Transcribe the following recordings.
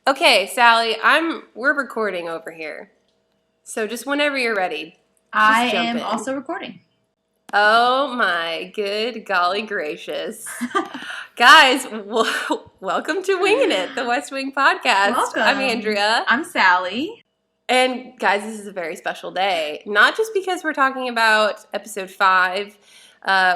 Okay, Sally, we're recording over here. So just whenever you're ready. I am also recording. Oh my good golly gracious. Guys, welcome to Wingin' It, the West Wing Podcast. Welcome. I'm Andrea. I'm Sally. And guys, this is a very special day. Not just because we're talking about episode 5,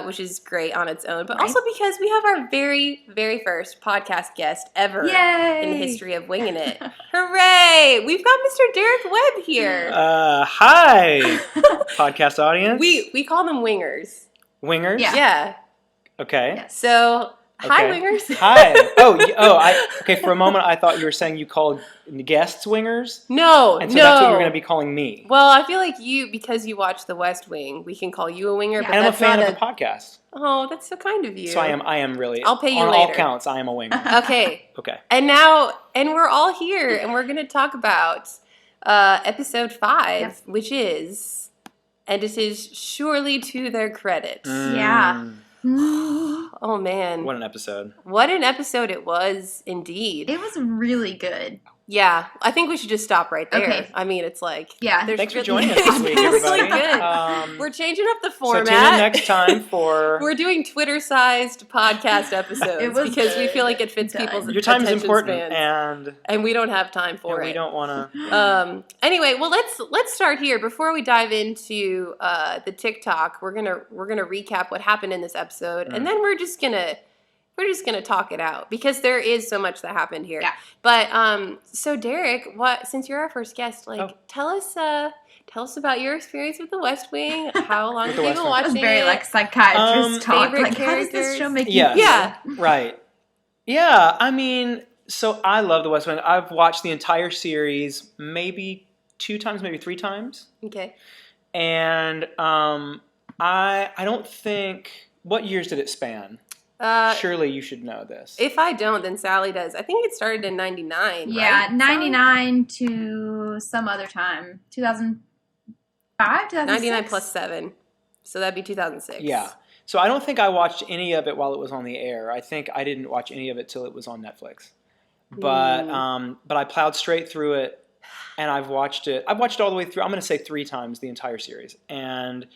which is great on its own, but also because we have our very, very first podcast guest ever in the history of Wingin' It. Hooray! We've got Mr. Derek Webb here. Hi, podcast audience. We call them wingers. Wingers? Yeah. Okay. Yes. So, hi, wingers. Hi. Okay, for a moment I thought you were saying you called guests wingers. No, and so that's what you're going to be calling me. Well, I feel like because you watch The West Wing, we can call you a winger. Yeah. But And I'm a that's fan not of the podcast. Oh, that's so kind of you. So I am really. I'll pay you on later. all counts, I am a winger. Okay. Okay. And we're all here, and we're going to talk about episode 5, which is, and it is surely to their credit. Yeah. Oh, man. What an episode. What an episode it was, indeed. It was really good. Yeah, I think we should just stop right there. Okay. I mean, it's like... Yeah. Thanks for joining us this week, It's everybody. really good. We're changing up the format. So tune in next time for... We're doing Twitter-sized podcast episodes because we feel like it fits people's Your time is attention important, spans. And we don't have time for it. We don't want to... Anyway, well, let's start here. Before we dive into the TikTok, we're gonna recap what happened in this episode, and then we're just gonna talk it out because there is so much that happened here. Yeah. But so Derek, since you're our first guest, tell us about your experience with The West Wing. How long have you been watching it? Very psychiatrist talk. Favorite How does this show make you feel? Yeah. Right. Yeah, I mean, so I love The West Wing. I've watched the entire series maybe 2 times, maybe 3 times. Okay. And I don't think... What years did it span? Surely you should know this. If I don't, then Sally does. I think it started in 99, Yeah, right? 99 to some other time. 2005, 2006? 99 plus 7. So that'd be 2006. Yeah. So I don't think I watched any of it while it was on the air. I think I didn't watch any of it till it was on Netflix. But I plowed straight through it, and I've watched it. I've watched it all the way through. I'm going to say 3 times the entire series. And,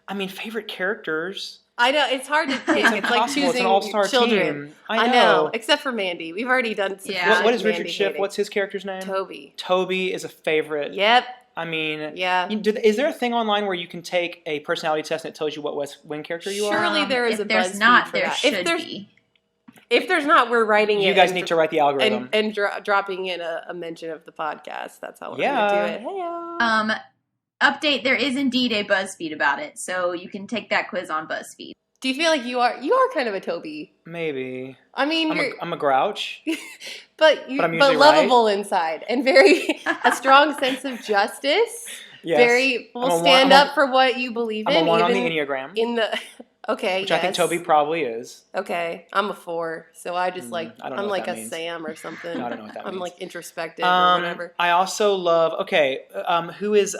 I mean, favorite characters... I know, it's hard to pick. It's like choosing it's an all-star children. Team. I know. Except for Mandy. We've already done some What is Richard Mandy Schiff? hating. What's his character's name? Toby. Toby is a favorite. Yep. I mean, yeah. Is there a thing online where you can take a personality test and it tells you what West Wing character you are? Surely there is if a there's BuzzFeed not, for there that. should be. If there's not, we're writing it. You guys need to write the algorithm. And dropping in a mention of the podcast. That's how we're going to do it. Hey-o. Update, there is indeed a BuzzFeed about it, so you can take that quiz on BuzzFeed. Do you feel like you are kind of a Toby? Maybe. I mean, I'm a grouch. but lovable inside and a strong sense of justice. Yes. Will stand up for what you believe in. I'm a 1 on the even Enneagram. Okay, which I think Toby probably is. Okay, I'm a 4, so I just I'm like a means. Sam or something. No, I don't know what that means. I'm like introspective or whatever. I also love. Who is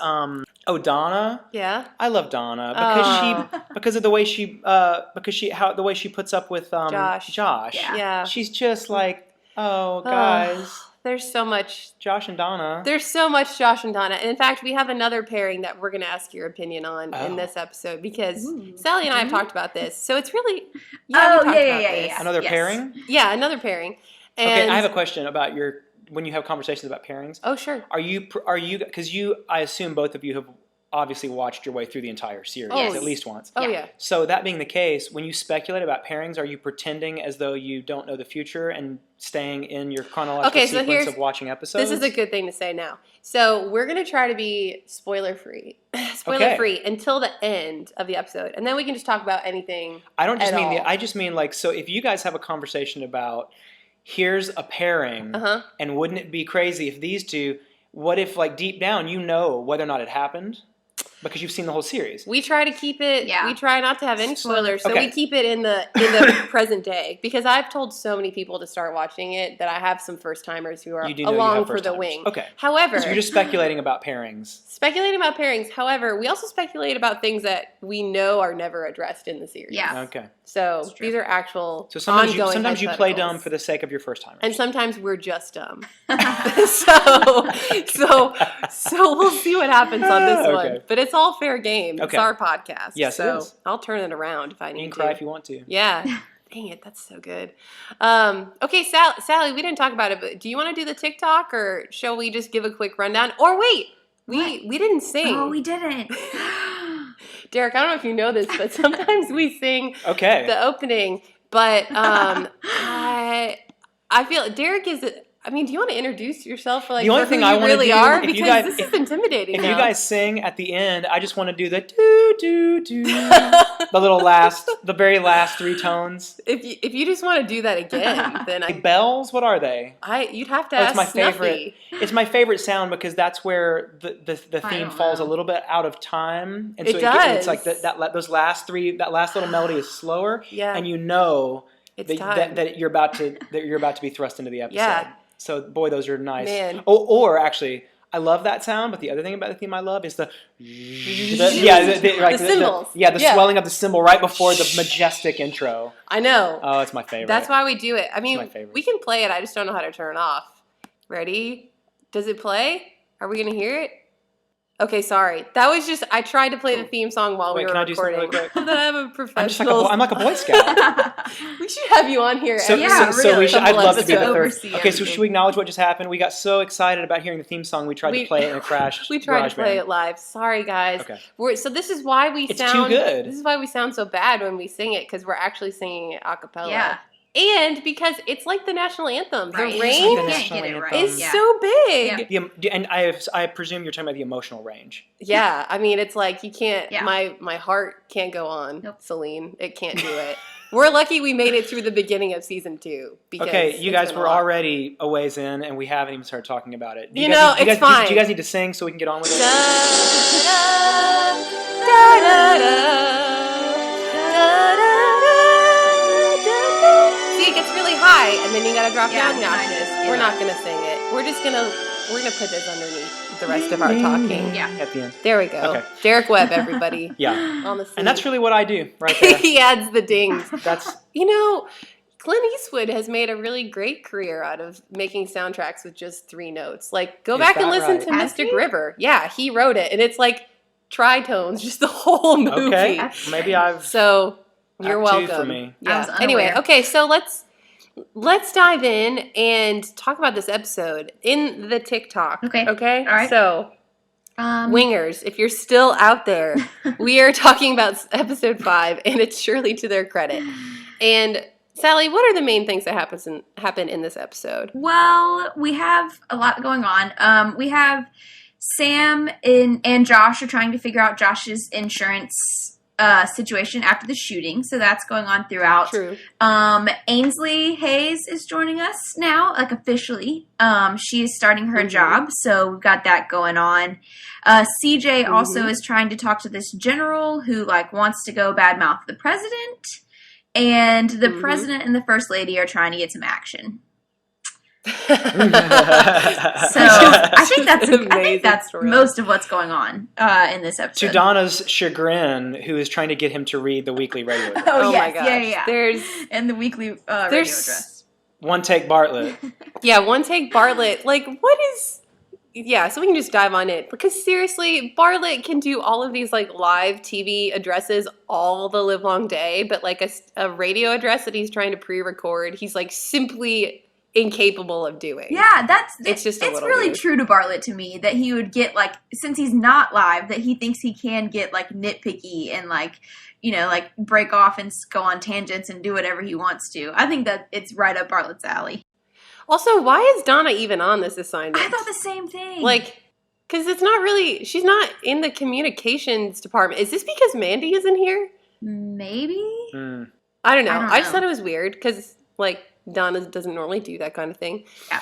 Donna? Yeah, I love Donna because of the way the way she puts up with Josh. Yeah. She's just like, guys. There's so much Josh and Donna. There's so much Josh and Donna. And in fact, we have another pairing that we're going to ask your opinion on in this episode because Sally and I have talked about this. So it's really yeah. Another pairing? Yeah, another pairing. And okay, I have a question about when you have conversations about pairings. Oh, sure. Are you because I assume both of you have obviously watched your way through the entire series at least once. Oh, yeah. So that being the case, when you speculate about pairings, are you pretending as though you don't know the future and staying in your chronological sequence of watching episodes? This is a good thing to say now. So we're going to try to be spoiler-free. Spoiler-free until the end of the episode. And then we can just talk about anything I just mean so if you guys have a conversation about here's a pairing and wouldn't it be crazy if these two, what if deep down you know whether or not it happened? Because you've seen the whole series. We try to keep it. Yeah. We try not to have any spoilers, so we keep it in the present day. Because I've told so many people to start watching it that I have some first timers who are along for the wing. Okay. However, so you're just speculating about pairings. Speculating about pairings. However, we also speculate about things that we know are never addressed in the series. Yeah. Okay. So these are actual So sometimes you play hypotheticals. dumb for the sake of your first timers. And sometimes we're just dumb. so we'll see what happens on this one. But it's all fair game. Okay. It's our podcast. Yes, so it is. I'll turn it around if I need to. You can cry if you want to. Yeah. Dang it, that's so good. Okay, Sally, we didn't talk about it, but do you want to do the TikTok, or shall we just give a quick rundown? Or wait, we didn't sing. Oh, we didn't. Derek, I don't know if you know this, but sometimes we sing the opening. But I feel Derek is. I mean, do you want to introduce yourself for like the only thing I really are? Because this is intimidating. If you guys sing at the end, I just want to do the do do do, the very last 3 tones. If you just want to do that again, then bells. What are they? You'd have to ask. It's my favorite. It's my favorite sound because that's where the theme falls a little bit out of time, and so it's like those last 3. That last little melody is slower, and you know that you're about to be thrust into the episode. Yeah. So, boy, those are nice. Man. Or actually, I love that sound, but the other thing about the theme I love is the cymbals. The swelling of the cymbal right before the majestic intro. I know. Oh, it's my favorite. That's why we do it. I mean, we can play it. I just don't know how to turn it off. Ready? Does it play? Are we going to hear it? Okay, sorry. That was just, I tried to play the theme song while we were recording. Can I do something really quick? That I'm a professional. I'm like a Boy Scout. We should have you on here. So I'd love to be the third. Okay, so should we acknowledge what just happened? We got so excited about hearing the theme song, we tried to play it and it crashed. We tried to play it live. Sorry, guys. Okay. So this is why we sound... It's too good. This is why we sound so bad when we sing it, because we're actually singing it a cappella. Yeah. And because it's like the national anthem. Right. The range is so big. Yeah. And I presume you're talking about the emotional range. Yeah. I mean, it's like you can't, my heart can't go on, Celine. It can't do it. We're lucky we made it through the beginning of season 2. Okay, you guys were already a ways in, and we haven't even started talking about it. It's fine. Do you guys need to sing so we can get on with it? See, it gets really high, and then you gotta drop down the octaves. We're not gonna sing it. We're gonna put this underneath the rest of our talking. Yeah. At the end. There we go. Okay. Derek Webb, everybody. Yeah. On the scene. And that's really what I do, right there. He adds the dings. That's. Clint Eastwood has made a really great career out of making soundtracks with just 3 notes. Like, go back and listen to Mystic River. Yeah, he wrote it, and it's like tritones, just the whole movie. Okay. Maybe I've. So. You're welcome. 2 for me. Yeah. Anyway, okay, so let's dive in and talk about this episode in the TikTok. Okay. All right. So, Wingers, if you're still out there, we are talking about episode 5, and it's surely to their credit. And Sally, what are the main things that happen in this episode? Well, we have a lot going on. We have Sam and Josh are trying to figure out Josh's insurance situation after the shooting, so that's going on throughout. True. Ainsley Hayes is joining us now, like officially. She is starting her job, so we've got that going on. CJ also is trying to talk to this general who wants to go badmouth the president, and the president and the first lady are trying to get some action. So I think that's most of what's going on in this episode. To Donna's chagrin, who is trying to get him to read the weekly radio address. My gosh. Yeah. And the weekly radio address. One Take Bartlett. Yeah, One Take Bartlett. Like, what is... Yeah, so we can just dive on it. Because seriously, Bartlett can do all of these live TV addresses all the live long day, but a radio address that he's trying to pre-record, he's simply incapable of doing. Yeah, it's really weird. True to Bartlett to me that he would get since he's not live, that he thinks he can get nitpicky and break off and go on tangents and do whatever he wants to. I think that it's right up Bartlett's alley. Also, why is Donna even on this assignment? I thought the same thing. Because it's not really, she's not in the communications department. Is this because Mandy isn't here? Maybe. I don't know. I just thought it was weird because Donna doesn't normally do that kind of thing. Yeah.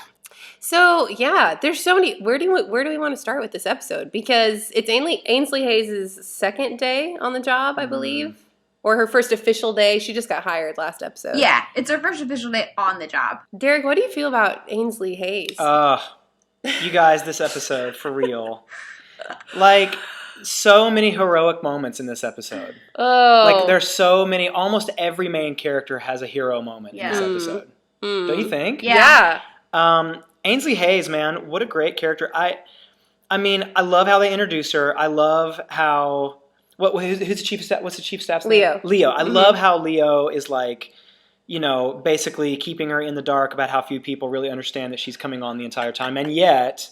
So yeah, there's so many. Where do we want to start with this episode? Because it's Ainsley Hayes' second day on the job, I believe, or her first official day. She just got hired last episode. Yeah, it's her first official day on the job. Derek, what do you feel about Ainsley Hayes? You guys, this episode for real. so many heroic moments in this episode. Oh. Like, there's so many. Almost every main character has a hero moment in this episode. Don't you think? Yeah. Ainsley Hayes, man, what a great character. I mean, I love how they introduce her. I love how... Who's the chief of staff? What's the chief of staff's name? Leo. I love how Leo is like, basically keeping her in the dark about how few people really understand that she's coming on the entire time. And yet,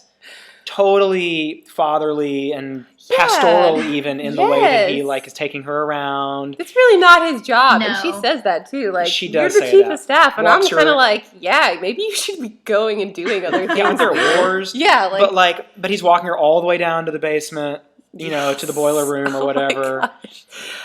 totally fatherly and pastoral even in the way that he like is taking her around. It's really not his job. No. And she says that too. Like, she does you're the say chief that. of staff. And Walks I'm kind her- of like, yeah, maybe you should be going and doing other things. Yeah, there are wars. Yeah, but he's walking her all the way down to the basement, to the boiler room or whatever.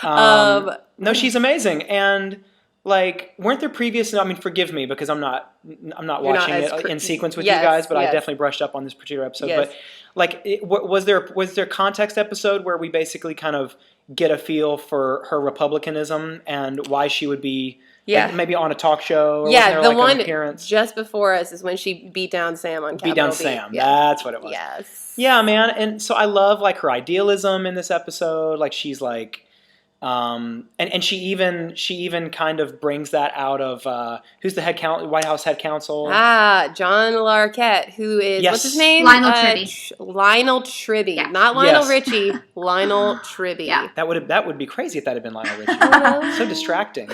No, she's amazing. And like, weren't there previous? I mean, forgive me because I'm not watching it in sequence with you guys, but I definitely brushed up on this particular episode. Yes. But like, was there context episode where we basically kind of get a feel for her republicanism and why she would be like, maybe on a talk show? Or yeah, the like one an appearance? just before us is when she beat down Sam on Capitol Beat down Beat. Sam. Yeah. That's what it was. Yes. Yeah, man. And so I love like her idealism in this episode. Like, she's like, and she even kind of brings that out of who's the White House head counsel? John Larroquette, who is what's his name? Lionel Tribby. Lionel Tribby, Yeah. not Lionel Richie. Lionel Tribby. Yeah. That would be crazy if that had been Lionel Richie. So distracting.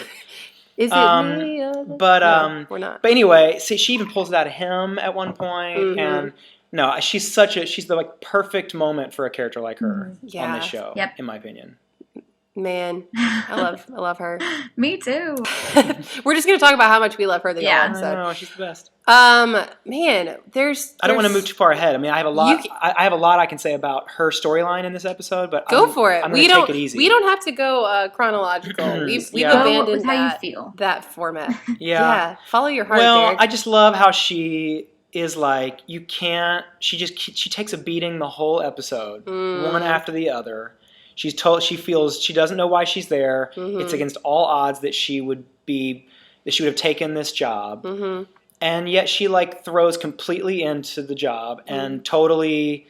Is it me? But we're not. But anyway, see, she even pulls it out of him at one point, and no, she's the like perfect moment for a character like her on this show, in my opinion. Man, I love her. Me too. We're just gonna talk about how much we love her the whole I episode. know, she's the best. Man, there's I don't want to move too far ahead. I mean, I have a lot. I have a lot I can say about her storyline in this episode, but go for it. I'm going to take it easy. We don't have to go chronological. We've Yeah. abandoned How you feel. that format. Yeah. Follow your heart. Well, Derek. I just love how she is like, you can't. She takes a beating the whole episode, one after the other. She feels she doesn't know why she's there. It's against all odds that she would have taken this job. And yet she like throws completely into the job and totally,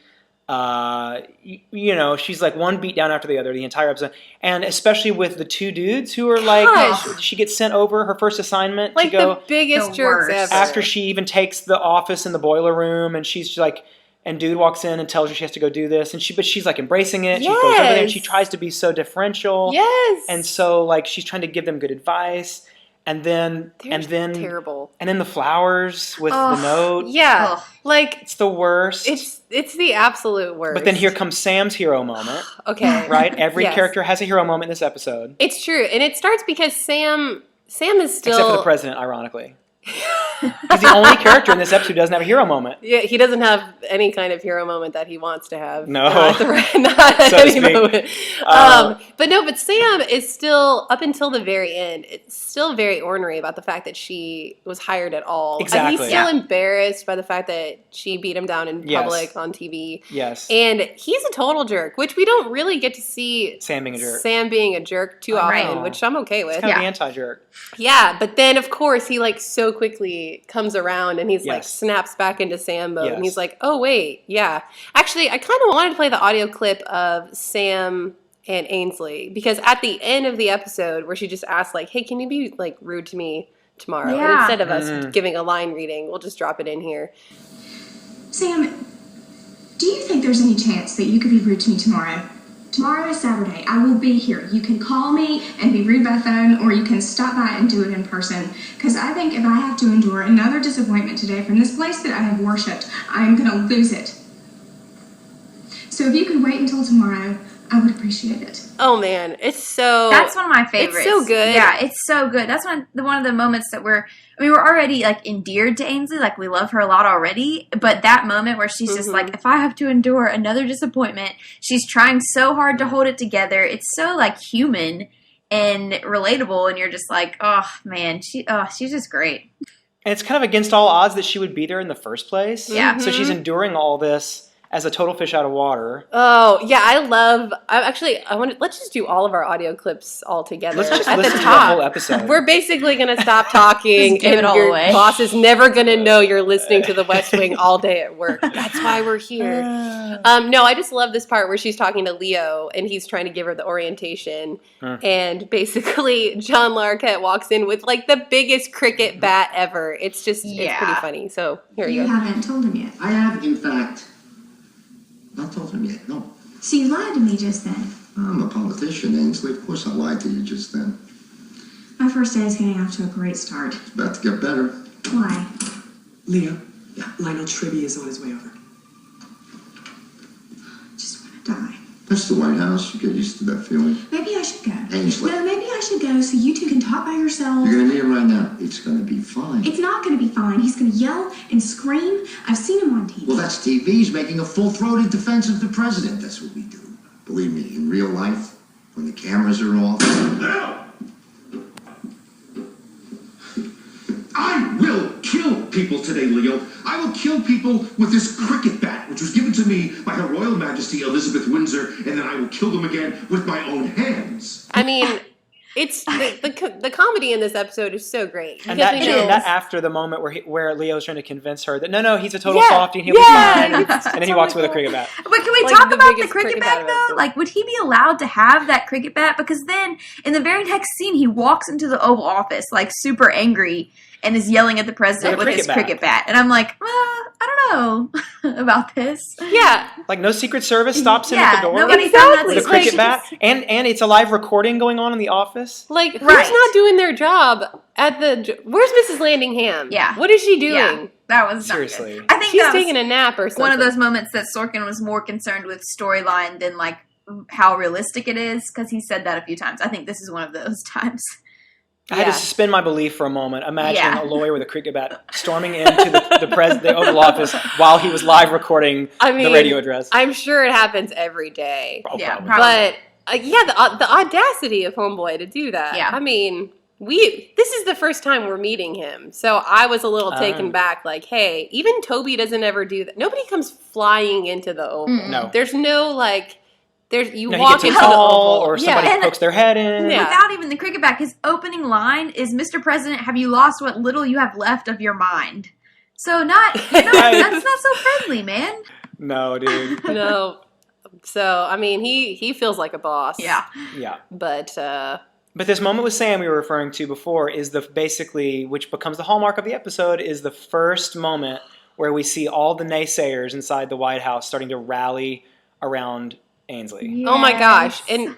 she's like one beat down after the other the entire episode. And especially with the two dudes who are like, she gets sent over her first assignment like to go. the biggest jerks ever. After she even takes the office in the boiler room and she's like, and dude walks in and tells her she has to go do this. And she's like embracing it. She goes over there and she tries to be so differential. Yes. And so like she's trying to give them good advice. And then terrible. And then the flowers with the note. Yeah. Like it's the worst. It's the absolute worst. But then here comes Sam's hero moment. Okay. Right? Every character has a hero moment in this episode. It's true. And it starts because Sam is still, except for the president, ironically. He's the only character in this episode who doesn't have a hero moment. Yeah, he doesn't have any kind of hero moment that he wants to have. No. Not So any to speak. moment. But Sam is still, up until the very end, it's still very ornery about the fact that she was hired at all. Exactly. And he's still embarrassed by the fact that she beat him down in public on TV. Yes. And he's a total jerk, which we don't really get to see Sam being a jerk. Too often, which I'm okay with. It's kind of the anti-jerk. Yeah, but then of course he like so quickly comes around and he's like snaps back into Sam mode and he's like, oh wait, yeah. Actually, I kind of wanted to play the audio clip of Sam and Ainsley because at the end of the episode where she just asked like, hey, can you be like rude to me tomorrow? And instead of us giving a line reading, we'll just drop it in here. Sam, do you think there's any chance that you could be rude to me tomorrow? Tomorrow is Saturday. I will be here. You can call me and be rude by phone, or you can stop by and do it in person. Because I think if I have to endure another disappointment today from this place that I have worshipped, I am going to lose it. So if you could wait until tomorrow, I would appreciate it. Oh man, that's one of my favorites. It's so good. Yeah, it's so good. That's one of the moments that we're already like endeared to Ainsley, like we love her a lot already. But that moment where she's just like, if I have to endure another disappointment, she's trying so hard to hold it together. It's so like human and relatable, and you're just like, oh man, she's just great. And it's kind of against all odds that she would be there in the first place. Yeah. So she's enduring all this as a total fish out of water. Oh, yeah, I want to, let's just do all of our audio clips all together. Let's just at listen the to top. the whole episode. We're basically going to stop talking, Just give and it all your away. boss is never going to know you're listening to The West Wing all day at work. That's why we're here. No, I just love this part where she's talking to Leo, and he's trying to give her the orientation, and basically John Larroquette walks in with like the biggest cricket bat ever. It's just, it's pretty funny. So here you You go. haven't told him yet. I have, in fact, not told him yet, no. So you lied to me just then. I'm a politician, Ainsley. Of course I lied to you just then. My first day is getting off to a great start. It's about to get better. Why? Leo, Lionel Tribby is on his way over. I just want to die. That's the White House. You get used to that feeling. Maybe I should go. Ainsley. No, maybe I should go so you two can talk by yourselves. You're going to meet him right now. It's going to be fine. It's not going to be fine. He's going to yell and scream. I've seen him on TV. Well, that's TV. He's making a full-throated defense of the president. That's what we do. Believe me, in real life, when the cameras are off... I will kill people today, Leo. I will kill people with this cricket bat, which was given to me by Her Royal Majesty Elizabeth Windsor, and then I will kill them again with my own hands. I mean, it's the comedy in this episode is so great. And Because we know- that after the moment where Leo's trying to convince her that no, he's a total Yeah, softie and he'll yeah, be fine. it's And then he walks with a cricket bat. But can we Like talk the about the biggest cricket cricket bat bat though? ever. Like, would he be allowed to have that cricket bat? Because then, in the very next scene, he walks into the Oval Office like super angry and is yelling at the president with his cricket bat. And I'm like, I don't know about this. Yeah, Like no Secret Service stops him at the door nobody's Exactly. done that with a since cricket like- bat, and it's a live recording going on in the office. like who's Right. not doing their job at the? Where's Mrs. Landingham? Yeah. What is she doing? Yeah, that was not Seriously. good. I think She's that was taking a nap or something. one of those moments that Sorkin was more concerned with storyline than like how realistic it is, because he said that a few times. I think this is one of those times. I had to Yeah. suspend my belief for a moment. Imagine Yeah. a lawyer with a cricket bat storming into the Oval Office while he was live recording I mean, the radio address. I'm sure it happens every day. Oh, Yeah, probably. probably. But the audacity of Homeboy to do that. Yeah. I mean, this is the first time we're meeting him, so I was a little taken back. Like, hey, even Toby doesn't ever do that. Nobody comes flying into the Oval. Mm-mm. No. There's no like. You No, walk he into gets a the call Oval. or somebody Yeah. pokes their head in. Yeah. Without even the cricket bat, his opening line is, "Mr. President, have you lost what little you have left of your mind?" So that's not so friendly, man. No, dude. No. So I mean, he feels like a boss. Yeah. Yeah. But But this moment with Sam we were referring to before is basically, which becomes the hallmark of the episode, is the first moment where we see all the naysayers inside the White House starting to rally around Ainsley. oh my gosh, and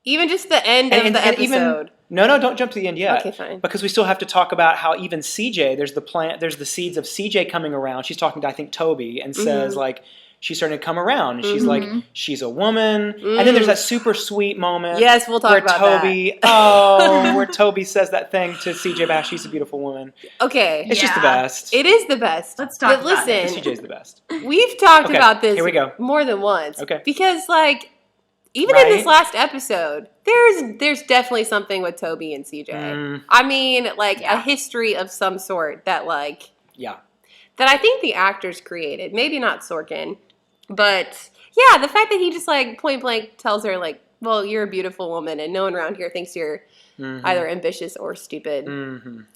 even just the end of the episode. No, don't jump to the end yet. Okay, fine. Because we still have to talk about how even CJ, there's the seeds of CJ coming around. She's talking to, I think, Toby, and says, like, she's starting to come around. And she's like, she's a woman. And then there's that super sweet moment. Yes, we'll talk where about Toby, where Toby says that thing to CJ back, she's a beautiful woman. Okay. It's just the Yeah. best. It is the best. Let's talk But about it. listen, CJ's the best. we've talked Okay, about this here we go. more than once. Okay. Because, like, even in this Right. last episode, there's definitely something with Toby and CJ. I mean, like, a history of some sort that, like, Yeah. that I think the actors created. Maybe not Sorkin, but, yeah, the fact that he just, like, point blank tells her, like, well, you're a beautiful woman, and no one around here thinks you're either ambitious or stupid.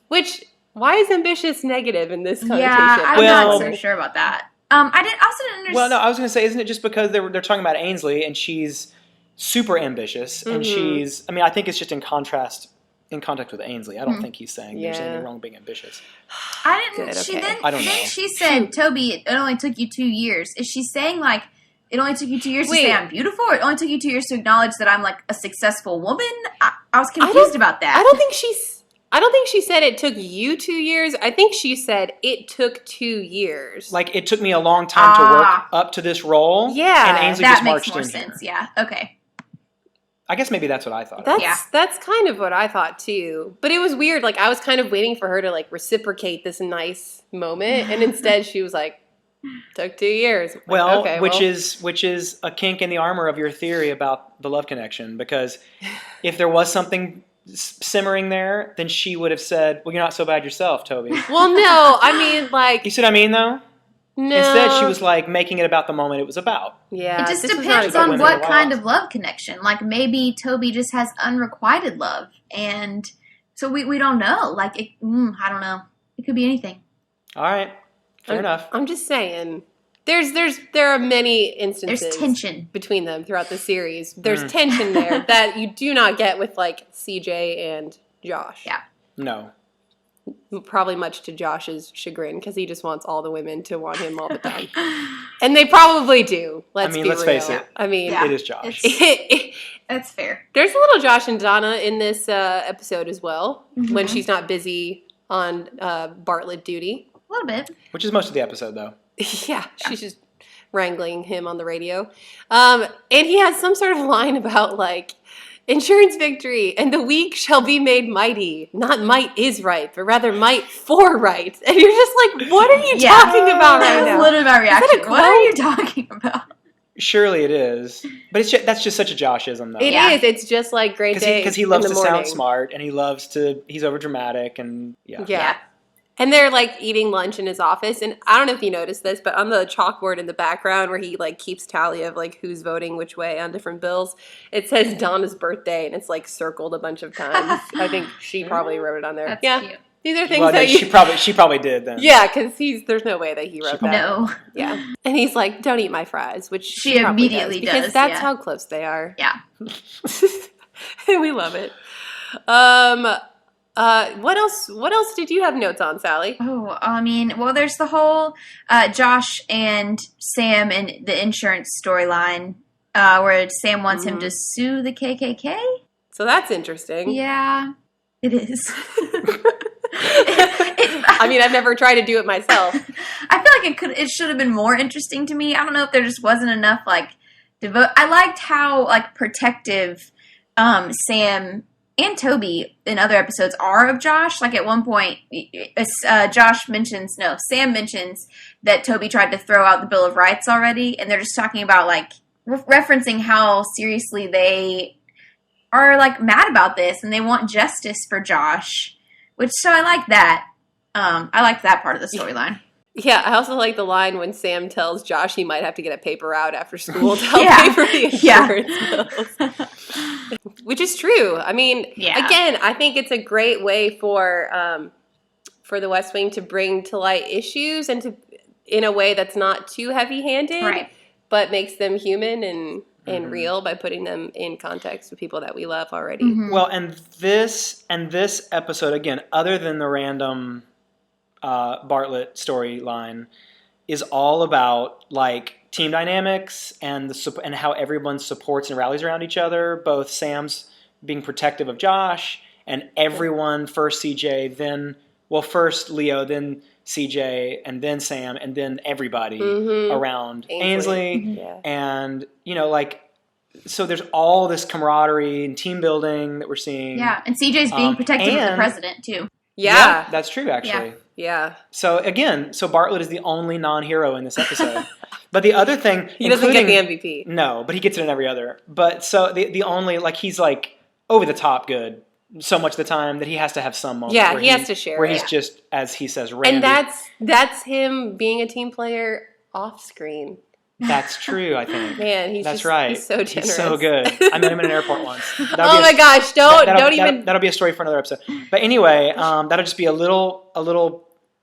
Which, why is ambitious negative in this connotation? Yeah, I'm Well- not so sure about that. I also didn't understand. Well, no, I was going to say, isn't it just because they're talking about Ainsley and she's super ambitious and she's, I mean, I think it's just in contact with Ainsley. I don't think he's saying there's Yeah. anything wrong with being ambitious. I didn't. Good, She okay. then, I don't then know. she said, "Toby, it only took you 2 years." Is she saying like it only took you 2 years Wait. to say I'm beautiful, or it only took you 2 years to acknowledge that I'm like a successful woman? I was confused about that. I don't think she said it took you 2 years. I think she said it took 2 years. Like, it took me a long time to work up to this role. Yeah, And Ainsley that just makes marched more in sense. here. Yeah. Okay. I guess maybe that's what I thought. That's kind of what I thought too. But it was weird. Like, I was kind of waiting for her to like reciprocate this nice moment, and instead she was like, "Took 2 years." I'm like, Well, okay, which is a kink in the armor of your theory about the love connection, because if there was something simmering there, then she would have said, "Well, you're not so bad yourself, Toby." well, no, I mean, like, You see what I mean, though? No. Instead, she was like making it about the moment it was about. Yeah. It just this was not depends a good on one. what kind of love connection. Like, maybe Toby just has unrequited love. And so we don't know. Like, I don't know. It could be anything. All right. Fair enough. I'm just saying. There are many instances. There's tension between them throughout the series. There's tension there that you do not get with like CJ and Josh. Yeah. No. Probably much to Josh's chagrin because he just wants all the women to want him all the time. And they probably do. Let's be real. Face it. I mean, it is Josh. That's fair. There's a little Josh and Donna in this episode as well when she's not busy on Bartlett duty. A little bit. Which is most of the episode, though. Yeah, she's just wrangling him on the radio. And he has some sort of line about, like, insurance victory, and the weak shall be made mighty. Not might is right, but rather might for right. And you're just like, what are you talking about right now? That's literally my reaction. What are you talking about? Surely it is. But that's just such a Joshism, though. It is. It's just like great day. Because he loves to sound smart, and he's over dramatic, and yeah. And they're, like, eating lunch in his office. And I don't know if you noticed this, but on the chalkboard in the background where he, like, keeps tally of, like, who's voting which way on different bills, it says Donna's birthday, and it's, like, circled a bunch of times. I think she probably wrote it on there. That's cute. These are things that she probably did then. Yeah, because there's no way that he wrote that. No. Yeah. And he's like, don't eat my fries, which she immediately does. Because that's how close they are. Yeah. And we love it. What else did you have notes on, Sally? Oh, I mean, well, there's the whole Josh and Sam and the insurance storyline where Sam wants him to sue the KKK. So that's interesting. Yeah, it is. I mean, I've never tried to do it myself. I feel like it should have been more interesting to me. I don't know if there just wasn't enough, like, devote. I liked how, like, protective Sam and Toby in other episodes are of Josh. Like, at one point, Sam mentions that Toby tried to throw out the Bill of Rights already, and they're just talking about, like, referencing how seriously they are, like, mad about this, and they want justice for Josh, so I like that. I liked that part of the storyline. Yeah, I also like the line when Sam tells Josh he might have to get a paper route after school to help pay for the insurance bills. Which is true. I mean, again, I think it's a great way for the West Wing to bring to light issues and in a way that's not too heavy-handed, but makes them human and real by putting them in context with people that we love already. Mm-hmm. Well, and this episode, again, other than the random Bartlett storyline, is all about, like, team dynamics and how everyone supports and rallies around each other. Both Sam's being protective of Josh, and everyone, first CJ, first Leo, then CJ, and then Sam, and then everybody around Ainsley. And, so there's all this camaraderie and team building that we're seeing. Yeah, and CJ's being protective of the president, too. Yeah. That's true, actually. Yeah. So, again, Bartlett is the only non-hero in this episode. But the other thing... He doesn't get the MVP. No, but he gets it in every other. But so the only, like, he's, like, over the top good so much of the time that he has to have some moment. Yeah, he has to share where he's just, as he says, Randy. And that's him being a team player off screen. That's true, I think. Man, he's so generous. He's so good. I met him in an airport once. Oh my gosh, don't even... That'll be a story for another episode. But anyway, that'll just be a little...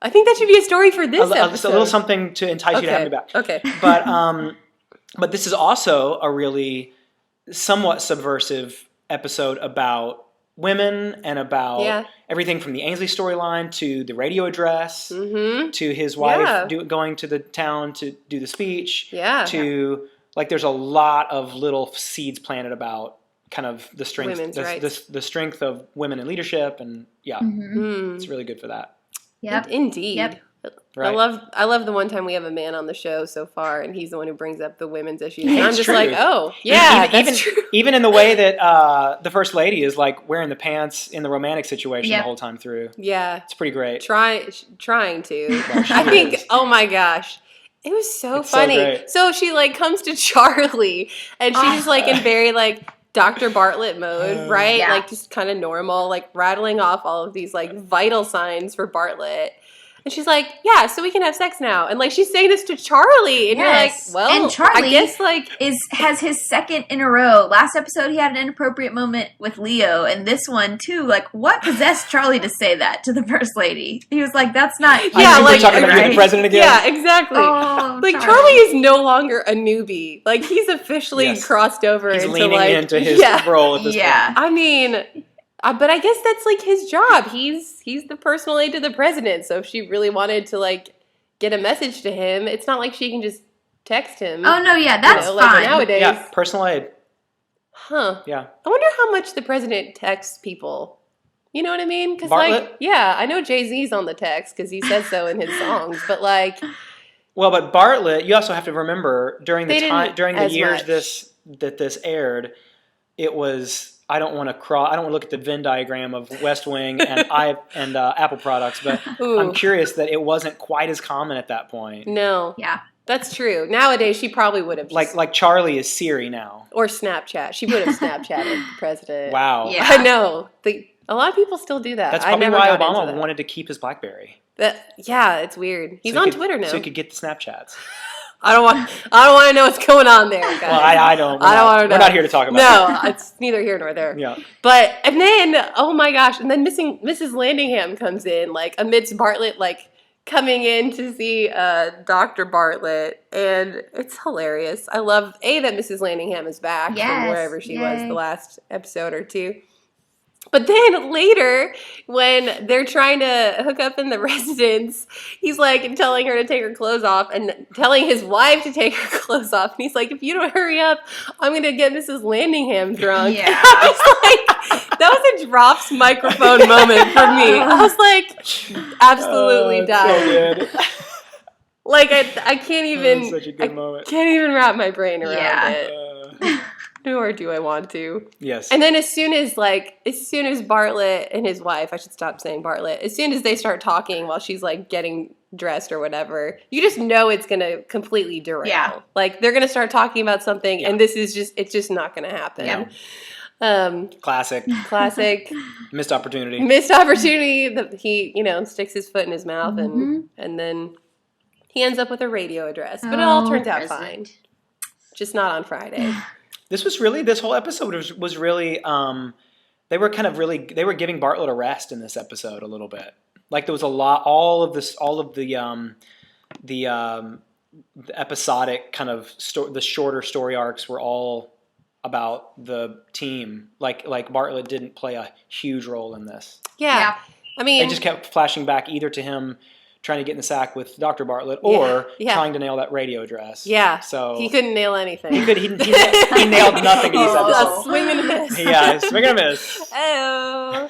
I think that should be a story for this episode. Just a little something to entice you to have me back. Okay. But this is also a really somewhat subversive episode about women and about everything from the Ainsley storyline to the radio address to his wife going to the town to do the speech to, like, there's a lot of little seeds planted about kind of the strength, the strength of women in leadership, and it's really good for that. Yep. Indeed. Yep. Right. I love the one time we have a man on the show so far, and he's the one who brings up the women's issues. And I'm just true. like, oh, yeah, that's true. Even in the way that the First Lady is, like, wearing the pants in the romantic situation the whole time through. Yeah. It's pretty great. Trying to. Well, I think, oh my gosh. It was so funny. So she, like, comes to Charlie, and she's just, like, in very, like, Dr. Bartlett mode, right? Yeah. Like, just kind of normal, like, rattling off all of these, like, vital signs for Bartlett. And she's like, yeah, so we can have sex now. And, like, she's saying this to Charlie. And you're like, well, and Charlie I guess, like... has his second in a row. Last episode, he had an inappropriate moment with Leo. And this one, too. Like, what possessed Charlie to say that to the First Lady? He was like, that's not... Yeah, like, we're talking about the president again? Yeah, exactly. Oh, like, Charlie is no longer a newbie. Like, he's officially crossed over He's into, leaning like... into his role at this point. I mean... but I guess that's, like, his job. He's the personal aide to the president. So if she really wanted to, like, get a message to him, it's not like she can just text him. Oh, no, yeah, that's fine. Like nowadays. Yeah, personal aid. Huh. Yeah. I wonder how much the president texts people. You know what I mean? Because, Bartlett? like, yeah, I know Jay-Z's on the text because he says so in his songs. But, like... Well, but Bartlett, you also have to remember, during the years much. this aired, it was... I don't want to look at the Venn diagram of West Wing and Apple products, but I'm curious that it wasn't quite as common at that point. No. Yeah. That's true. Nowadays, she probably would have just... Like Charlie is Siri now. Or Snapchat. She would have Snapchatted the president. Wow. Yeah. I know. A lot of people still do that. That's probably why Obama wanted to keep his BlackBerry. Yeah, it's weird. He's on Twitter now. So he could get the Snapchats. I don't want to know what's going on there, guys. Well, I don't want to know. We're not here to talk about No, it's neither here nor there. Yeah. But, and then, oh my gosh, and then Mrs. Landingham comes in, like, amidst Bartlett, like, coming in to see Dr. Bartlett, and it's hilarious. I love, that Mrs. Landingham is back from wherever she was the last episode or two. But then later, when they're trying to hook up in the residence, he's like telling her to take her clothes off and telling his wife to take her clothes off. And he's like, if you don't hurry up, I'm going to get Mrs. Landingham drunk. Yeah. I was like, that was a drops microphone moment for me. I was like, absolutely done. So good. Like, I can't even. Such a good moment. Can't even wrap my brain around it. Nor do I want to. Yes. And then as soon as Bartlett and his wife, I should stop saying Bartlett, as soon as they start talking while she's, like, getting dressed or whatever, you just know it's going to completely derail. Yeah. Like, they're going to start talking about something, and it's just not going to happen. Yeah. Classic. Missed opportunity. That he, sticks his foot in his mouth, and then he ends up with a radio address. But it all turns out fine. Just not on Friday. This whole episode was really, they were giving Bartlett a rest in this episode a little bit. Like, there was a lot, all of the episodic kind of, the shorter story arcs were all about the team. Like Bartlett didn't play a huge role in this. Yeah. I mean, they just kept flashing back either to him trying to get in the sack with Dr. Bartlett or trying to nail that radio address. Yeah. So he couldn't nail anything. He nailed nothing in these episodes. A swing and a miss. Yeah, swing and a miss. Oh.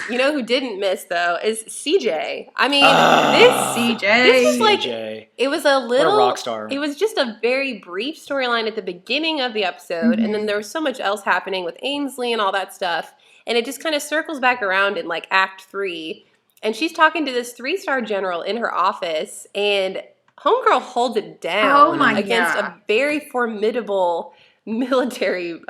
You know who didn't miss, though, is CJ. I mean, this was like, it was a little... What a rock star. It was just a very brief storyline at the beginning of the episode, and then there was so much else happening with Ainsley and all that stuff, and it just kind of circles back around in, like, Act 3, and she's talking to this 3-star general in her office, and Homegirl holds it down against a very formidable military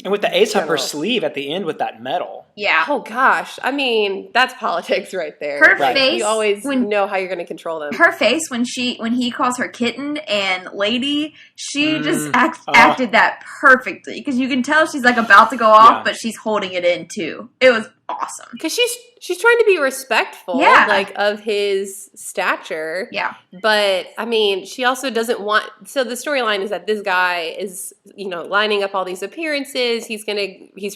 and with the ace up her sleeve at the end with that medal. Yeah. Oh, gosh. I mean, that's politics right there. Her face. You always know how you're going to control them. Her face when he calls her kitten and lady, she just acted that perfectly. Because you can tell she's like about to go off, but she's holding it in too. It was awesome. Because she's trying to be respectful, like, of his stature. Yeah. But, I mean, she also doesn't want... So the storyline is that this guy is, lining up all these appearances. He's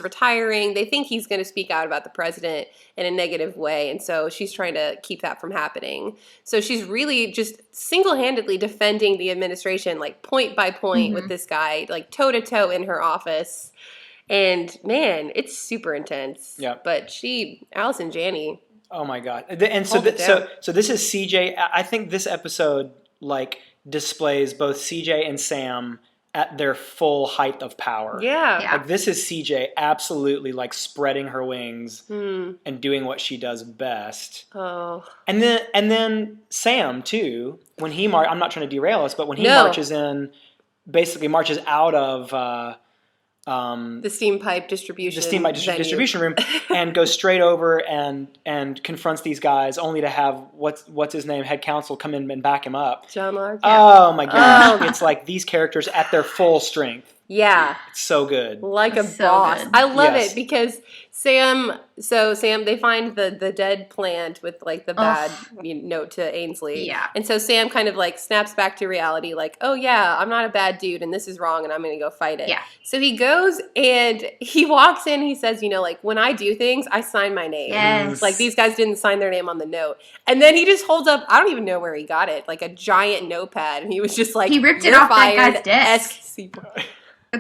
retiring. They think he's going to speak out about the president in a negative way. And so she's trying to keep that from happening. So she's really just single-handedly defending the administration, like, point by point with this guy, like, toe-to-toe in her office. And, man, it's super intense. Yeah. But Allison Janney. Oh, my God. And so this is CJ. I think this episode, like, displays both CJ and Sam at their full height of power. Yeah. Like, this is CJ absolutely, like, spreading her wings and doing what she does best. Oh. And then Sam, too, when he I'm not trying to derail us, but when he marches out of... the steam pipe distribution room, and goes straight over and confronts these guys, only to have what's his name, head counsel, come in and back him up. John Lark. Oh my god! It's like these characters at their full strength. Yeah, it's so good. Like a boss. Good. I love it because Sam, they find the dead plant with like the bad note to Ainsley. Yeah. And so Sam kind of like snaps back to reality like, oh yeah, I'm not a bad dude and this is wrong and I'm going to go fight it. Yeah. So he goes and he walks in, he says, like when I do things, I sign my name. Yes. Like these guys didn't sign their name on the note. And then he just holds up, I don't even know where he got it, like a giant notepad. And he was just like, he ripped it off that guy's desk.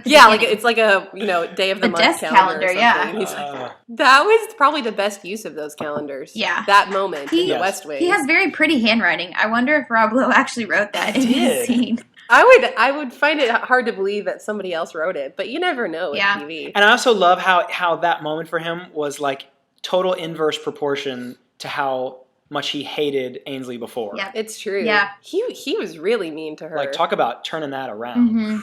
Yeah, like it's like a day of the month desk calendar. Yeah, and he's like, that was probably the best use of those calendars. Yeah, that moment in the West Wing. He has very pretty handwriting. I wonder if Rob Lowe actually wrote that in his scene. I would find it hard to believe that somebody else wrote it, but you never know with TV. And I also love how that moment for him was like total inverse proportion to how much he hated Ainsley before. Yeah, it's true. Yeah, he was really mean to her. Like talk about turning that around. Mm-hmm.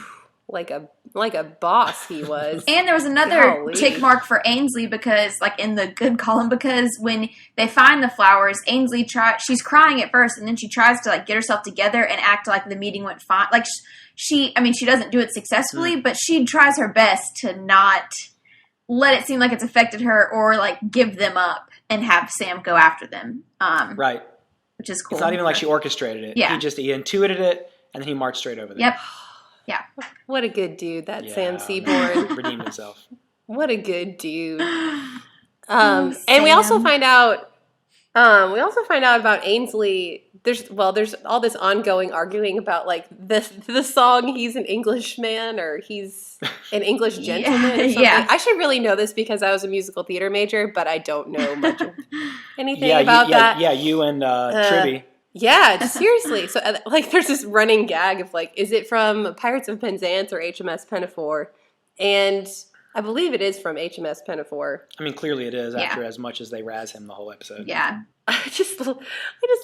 Like a boss he was. And there was another tick mark for Ainsley because, like in the good column, because when they find the flowers, Ainsley she's crying at first, and then she tries to like get herself together and act like the meeting went fine. Like she doesn't do it successfully, but she tries her best to not let it seem like it's affected her or like give them up and have Sam go after them. Right. Which is cool. It's not even like she orchestrated it. Yeah. He intuited it, and then he marched straight over there. Yep. Yeah. What a good dude, that Sam Seaborn. Redeemed himself. What a good dude. And we also find out about Ainsley. There's all this ongoing arguing about like the song "He's an Englishman" or "He's an English gentleman." Or something. Yeah. I should really know this because I was a musical theater major, but I don't know much of anything about that. Yeah, you and Tribby. Yeah, seriously. So, like, there's this running gag of, like, is it from Pirates of Penzance or HMS Pinafore? And I believe it is from HMS Pinafore. I mean, clearly it is after as much as they razz him the whole episode. Yeah. I just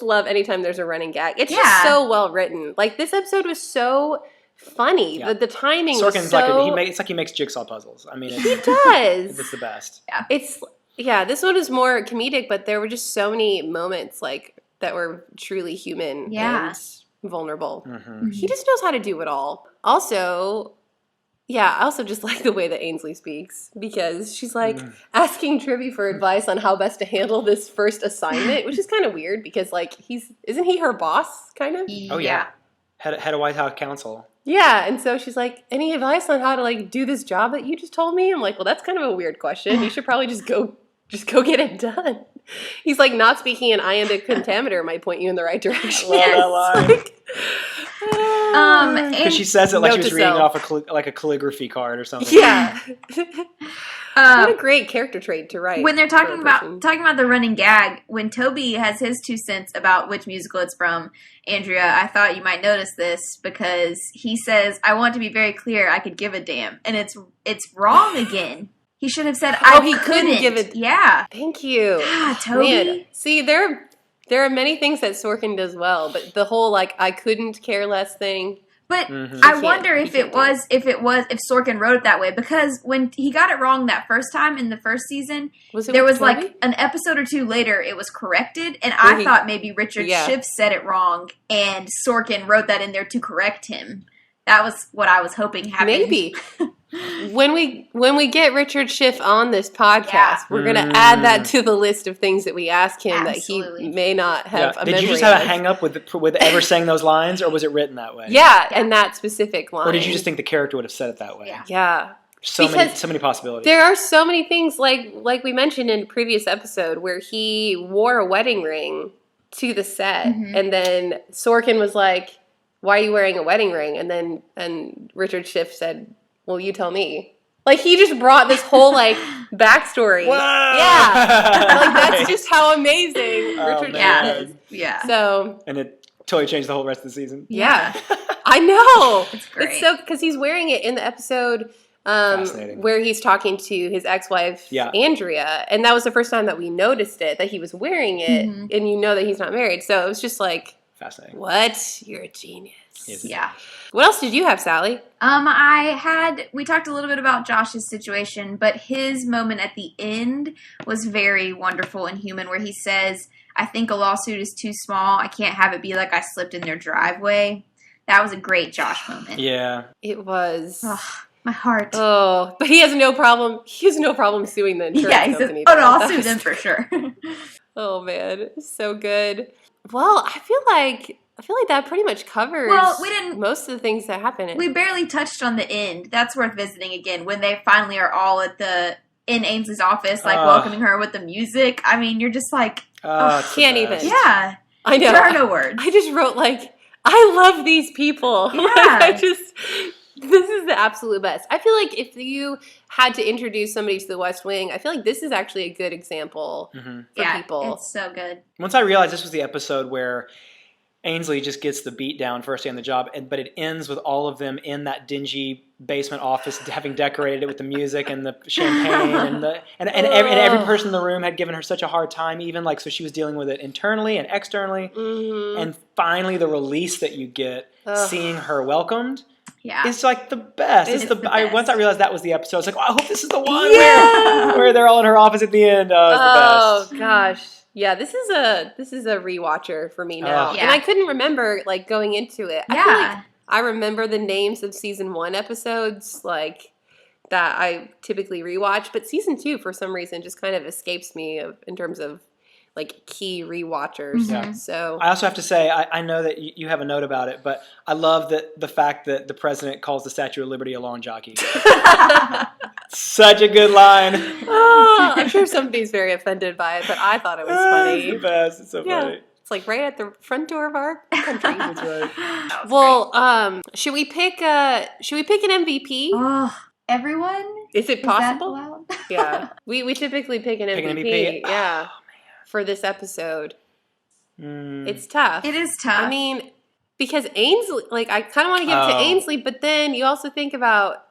love anytime there's a running gag. It's just so well written. Like, this episode was so funny. Yeah. The timing Sorkin's was so... it's like he makes jigsaw puzzles. I mean, he does. It's the best. Yeah. This one is more comedic, but there were just so many moments, like... that were truly human and vulnerable. Mm-hmm. He just knows how to do it all. Also, I also just like the way that Ainsley speaks because she's like asking Tribby for advice on how best to handle this first assignment, which is kind of weird because like isn't he her boss kind of? Oh yeah. Head of White House counsel. Yeah, and so she's like, any advice on how to like do this job that you just told me? I'm like, well, that's kind of a weird question. You should probably just go get it done. He's like, not speaking in iambic pentameter might point you in the right direction. Because she says it like she was reading off a calligraphy card or something. Yeah. What a great character trait to write. When they're talking about the running gag, when Toby has his 2 cents about which musical it's from, Andrea, I thought you might notice this because he says, "I want to be very clear. I could give a damn," and it's wrong again. He should have said, he couldn't give it. Yeah. Thank you. Toby. Man. See, there are many things that Sorkin does well, but the whole, like, I couldn't care less thing. But I wonder if Sorkin wrote it that way, because when he got it wrong that first time in the first season, there was like an episode or 2 later, it was corrected, and I thought maybe Richard Schiff said it wrong, and Sorkin wrote that in there to correct him. That was what I was hoping happened. Maybe. When we get Richard Schiff on this podcast, we're going to add that to the list of things that we ask him that he may not have a memory of. Did you just have a hang up with ever saying those lines, or was it written that way? Yeah, and that specific line. Or did you just think the character would have said it that way? Yeah. So many possibilities. There are so many things, like we mentioned in a previous episode, where he wore a wedding ring to the set, and then Sorkin was like, "Why are you wearing a wedding ring?" And Richard Schiff said, "Well, you tell me." Like, he just brought this whole, like, backstory. Whoa! Yeah. Like, that's just how amazing Richard Schiff is. Yeah. So. And it totally changed the whole rest of the season. Yeah. I know. It's great. It's so, because he's wearing it in the episode where he's talking to his ex-wife, Andrea. And that was the first time that we noticed it, that he was wearing it. And you know that he's not married. So it was just like. Fascinating. What? You're a genius. Yeah. What else did you have, Sally? We talked a little bit about Josh's situation, but his moment at the end was very wonderful and human, where he says, I think a lawsuit is too small. I can't have it be like I slipped in their driveway. That was a great Josh moment. Yeah. It was. Ugh, my heart. Oh, but he has no problem. He has no problem suing the insurance company. Oh, no, I'll sue them for sure. Oh, man. So good. Well, I feel like that pretty much covers most of the things that happen. We barely touched on the end. That's worth visiting again. When they finally are all in Ainsley's office, like welcoming her with the music. I mean, you're just like, can't even. Yeah. I know. There are no words. I just wrote I love these people. Yeah. This is the absolute best. I feel like if you had to introduce somebody to the West Wing, I feel like this is actually a good example for people. It's so good. Once I realized this was the episode where Ainsley just gets the beat down first day on the job, but it ends with all of them in that dingy basement office, having decorated it with the music and the champagne, and every person in the room had given her such a hard time, even so she was dealing with it internally and externally, and finally the release that you get, seeing her welcomed. Yeah, it's the best. It's the best. Once I realized that was the episode, I was like, I hope this is the one where they're all in her office at the end. It's the best. Gosh. Yeah, this is a rewatcher for me now. And I couldn't remember going into it. I feel like I remember the names of season 1 episodes that I typically rewatch, but season 2 for some reason just kind of escapes me in terms of key rewatchers. Yeah. So I also have to say, I know that you have a note about it, but I love the fact that the president calls the Statue of Liberty a lawn jockey. Such a good line. I'm sure somebody's very offended by it, but I thought it was funny. It's the best. It's so funny. It's right at the front door of our country. That's right. Well, should we pick an MVP? Oh, everyone? Is it possible? Is that allowed? Yeah. We typically pick an MVP. Yeah. For this episode. It's tough. It is tough. I mean, because Ainsley, I kind of want to give it to Ainsley, but then you also think about,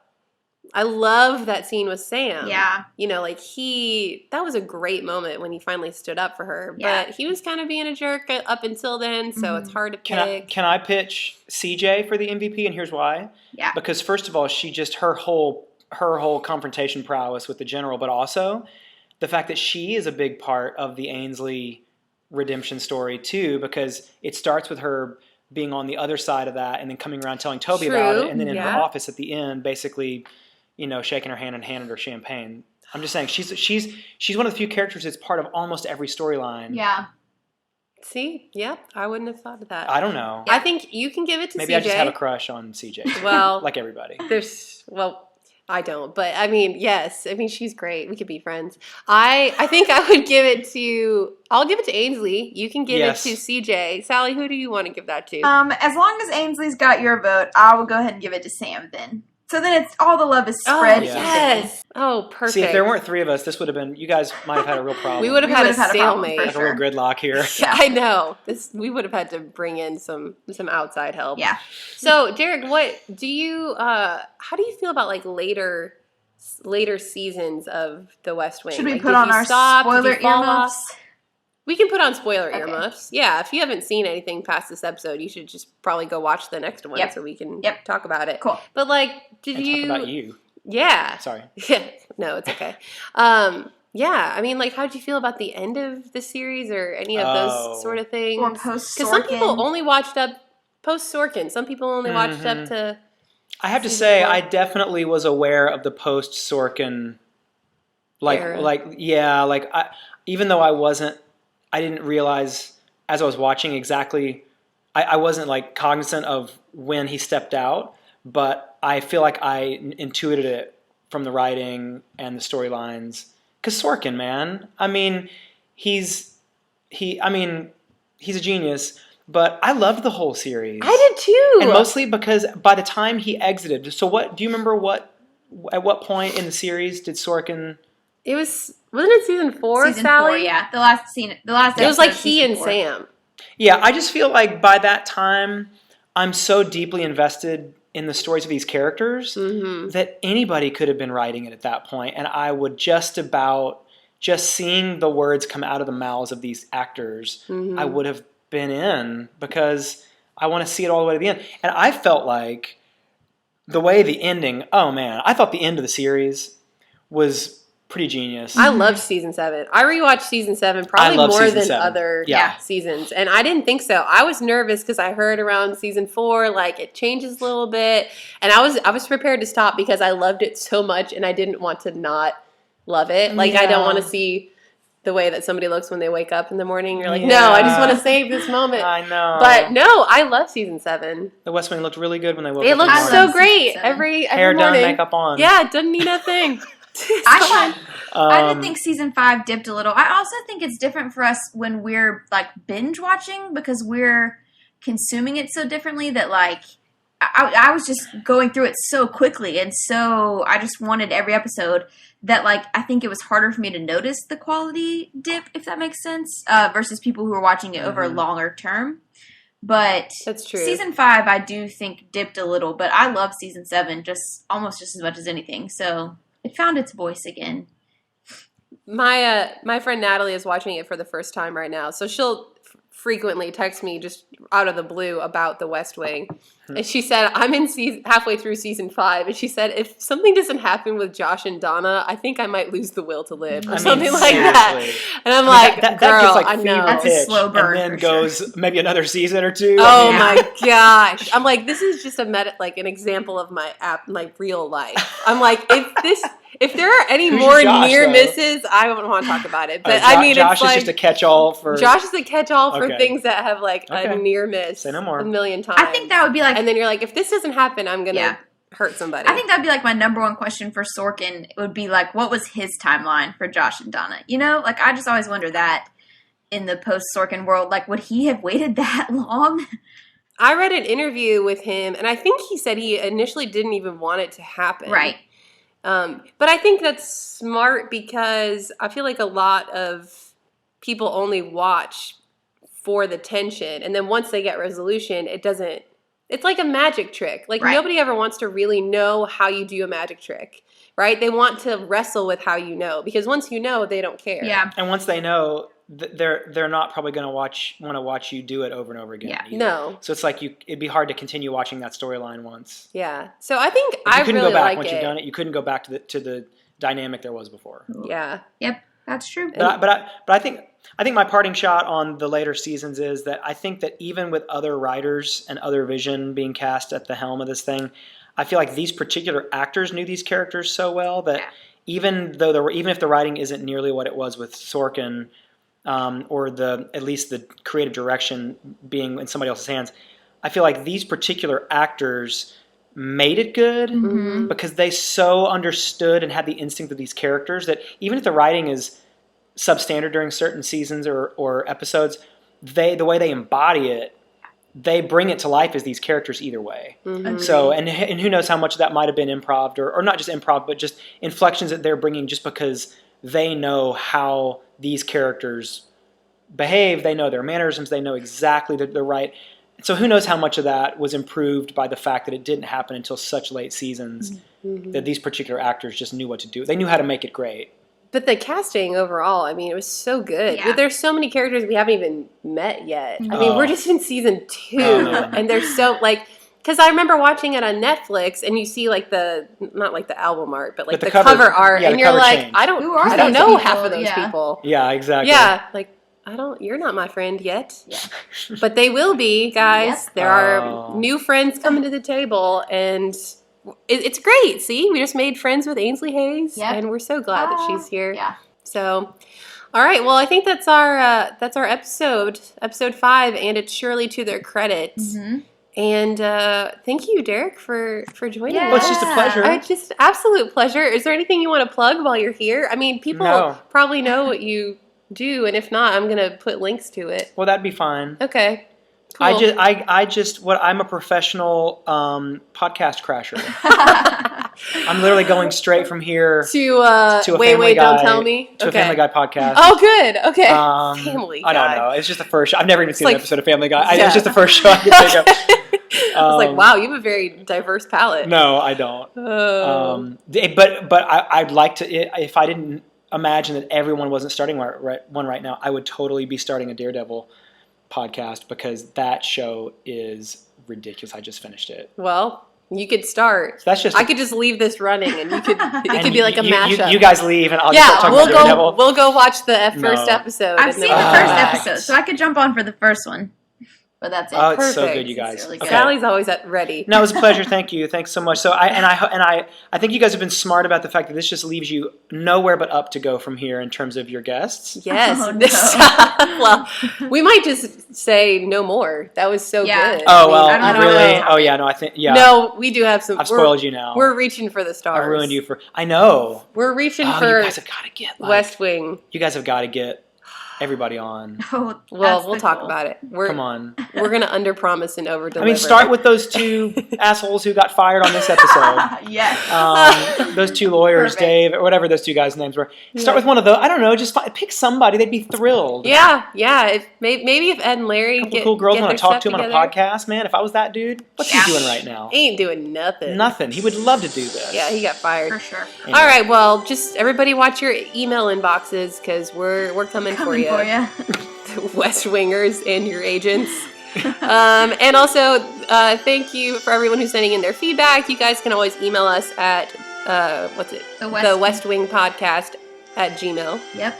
I love that scene with Sam. Yeah. That was a great moment when he finally stood up for her, but he was kind of being a jerk up until then, so it's hard to pick. Can I pitch CJ for the MVP, and here's why? Yeah. Because first of all, she just, her whole confrontation prowess with the general, but also the fact that she is a big part of the Ainsley redemption story too, because it starts with her being on the other side of that and then coming around telling Toby about it, and then in her office at the end basically, shaking her hand and handing her champagne. I'm just saying she's one of the few characters that's part of almost every storyline. Yeah. See? Yep. I wouldn't have thought of that. I don't know. I think you can give it to CJ. Maybe I just have a crush on CJ. Well, like everybody. I don't, but I mean, yes. I mean, she's great. We could be friends. I think I would I'll give it to Ainsley. You can give it to CJ. Sally, who do you want to give that to? As long as Ainsley's got your vote, I will go ahead and give it to Sam then. So then it's all the love is spread. Oh, yes. Oh, perfect. See, if there weren't 3 of us, this would have been, you guys might have had a real problem. We would have had a stalemate. Like a real gridlock here. Yeah. I know. We would have had to bring in some outside help. Yeah. So, Derek, how do you feel about later seasons of The West Wing? Should we put on our spoiler earmuffs? We can put on spoiler earmuffs. Yeah, if you haven't seen anything past this episode, you should just probably go watch the next one so we can talk about it. Cool. But talk about you. Yeah. Sorry. Yeah. No, it's okay. Yeah, I mean, how'd you feel about the end of the series or any of those sort of things? Or post-Sorkin. Because some people only watched up post-Sorkin. Some people only watched up to... I have to say, I definitely was aware of the post-Sorkin, even though I didn't realize as I was watching exactly, I wasn't cognizant of when he stepped out, but I feel like I intuited it from the writing and the storylines. Because Sorkin, man, I mean, he's a genius, but I loved the whole series. I did too. And mostly because by the time he exited, do you remember at what point in the series did Sorkin... Wasn't it season 4, Season Sally? 4, yeah. The last episode. It was he and 4. Sam. Yeah, I just feel like by that time, I'm so deeply invested in the stories of these characters that anybody could have been writing it at that point, and I would just seeing the words come out of the mouths of these actors, I would have been in, because I want to see it all the way to the end. And I felt like the way the ending, oh man, I thought the end of the series was pretty genius. I loved season 7. I rewatched season 7 probably more than other seasons, and I didn't think so. I was nervous because I heard around season 4 like it changes a little bit, and I was prepared to stop because I loved it so much, and I didn't want to not love it. Like I don't want to see the way that somebody looks when they wake up in the morning. You're like, no, I just want to save this moment. I know, but no, I love season 7. The West Wing looked really good when they woke up. It looked so great every hair morning. done, makeup on. Yeah, it doesn't need a thing. I did think season 5 dipped a little. I also think it's different for us when we're like binge watching because we're consuming it so differently that like I was just going through it so quickly and so I just wanted every episode that like I think it was harder for me to notice the quality dip, if that makes sense, versus people who are watching it over a longer term. But that's true. Season 5 I do think dipped a little, but I love season 7 almost just as much as anything. So it found its voice again. My friend Natalie is watching it for the first time right now, so she'll frequently text me just out of the blue about The West Wing. And she said, I'm in halfway through season 5, and she said, if something doesn't happen with Josh and Donna, I think I might lose the will to live, or something like that. And I'm like, that girl, gets like I know. That's a slow burn. And then goes maybe another season or two. Oh my gosh. I'm like, this is just an example of my real life. I'm like, if there are any more near misses, I don't want to talk about it. But I mean, Josh it's like, is just a catch-all for... Josh is a catch-all for things that have a near miss Say no more. a million times. I think that would be like... And then you're like, if this doesn't happen, I'm going to hurt somebody. I think that would be like my number one question for Sorkin. It would be like, what was his timeline for Josh and Donna? You know? Like, I just always wonder that in the post-Sorkin world. Like, would he have waited that long? I read an interview with him, and I think he said he initially didn't even want it to happen. Right. But I think that's smart because I feel like a lot of people only watch for the tension. And then once they get resolution, it's like a magic trick. Like nobody ever wants to really know how you do a magic trick, right? They want to wrestle with how you know because once you know, they don't care. Yeah. And once they know, they're not probably going to want to watch you do it over and over again. Yeah. Either. No. So it's like it'd be hard to continue watching that storyline once. Yeah. So I think you couldn't really go back like once you've done it. You couldn't go back to the dynamic there was before. Yeah. Yep. That's true. But I think my parting shot on the later seasons is that I think that even with other writers and other vision being cast at the helm of this thing, I feel like these particular actors knew these characters so well that even if the writing isn't nearly what it was with Sorkin, or at least the creative direction being in somebody else's hands, I feel like these particular actors made it good because they so understood and had the instinct of these characters that even if the writing is substandard during certain seasons or episodes, the way they embody it, they bring it to life as these characters either way. So and who knows how much of that might have been improv or not just improv, but just inflections that they're bringing just because they know how these characters behave, they know their mannerisms, they know exactly the right. So who knows how much of that was improved by the fact that it didn't happen until such late seasons that these particular actors just knew what to do. They knew how to make it great. But the casting overall, I mean, it was so good. Yeah. There's so many characters we haven't even met yet. I mean, we're just in season 2, and they're so because I remember watching it on Netflix, and you see not the album art, but the cover art, and you're like, change. I don't know half of those people. Yeah, exactly. Yeah, you're not my friend yet. Yeah. But they will be, guys. Yep. There are new friends coming to the table, and it's great. See, we just made friends with Ainsley Hayes, and we're so glad that she's here. Yeah. So, all right. Well, I think that's our episode 5, and it's surely to their credit. And thank you, Derek, for joining us. Well, it's just a pleasure. Just absolute pleasure. Is there anything you want to plug while you're here? I mean, people probably know what you do, and if not, I'm going to put links to it. Well, that'd be fine. Okay. Cool. I'm a professional podcast crasher. I'm literally going straight from here to a Family Guy, Don't Tell Me. To a Family Guy podcast. Oh, good. Okay. Family Guy. I don't know. It's just the first show. I've never even seen an episode of Family Guy. It was just the first show I could think of. I was like, wow, you have a very diverse palette. No, I don't. But I'd like to. If I didn't imagine that everyone wasn't starting one right now, I would totally be starting a Daredevil podcast because that show is ridiculous. I just finished it. Well, you could start. So that's just I could just leave this running, and it could be like a mashup. You guys leave, and I'll just start talking about Daredevil. We'll go watch the first episode. I've seen the first episode, so I could jump on for the first one. But that's it. Oh, it's so Perfect. good, you guys. It's really Okay. good. Sally's always ready. No, it was a pleasure. Thank you. Thanks so much. So I think you guys have been smart about the fact that this just leaves you nowhere but up to go from here in terms of your guests. Yes. Oh, no. Well, we might just say no more. That was so good. Oh, well, I don't really? know. Oh, yeah, no, I think, yeah. No, we do have some. I've spoiled you now. We're reaching for the stars. I've ruined you for, I know. We're reaching Oh, for you guys have got to get, West Wing. You guys have got to get everybody on. Oh, Well, we'll talk goal. about it. Come on. We're gonna underpromise and overdeliver. I mean, start with those two assholes who got fired on this episode. Yes. Those two lawyers, Perfect. Dave, or whatever those two guys' names were. Start with one of those. I don't know. Just pick somebody. They'd be thrilled. Yeah. If maybe if Ed and Larry Couple cool girls get want their to talk stuff to him on a together. podcast, man. If I was that dude, what's he doing right now? Ain't doing nothing. Nothing. He would love to do this. Yeah, he got fired. For sure. Anyway. All right, well, just everybody watch your email inboxes because we're coming for Coming you. for you. West Wingers and your agents. And also, thank you for everyone who's sending in their feedback. You guys can always email us at, TheWestWingPodcast at Gmail. Yep.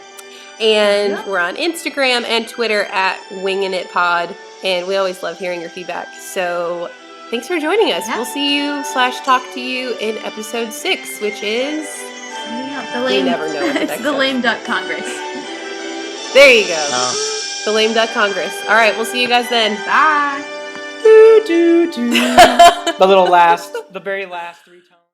And Yep. we're on Instagram and Twitter at WinginItPod. And we always love hearing your feedback. So thanks for joining us. Yeah. We'll see you / talk to you in episode 6, which is... The lame, never know what the it's next the step. Lame Duck Congress. There you go. Oh. The Lame Duck Congress. All right, we'll see you guys then. Bye. The very last 3 tones.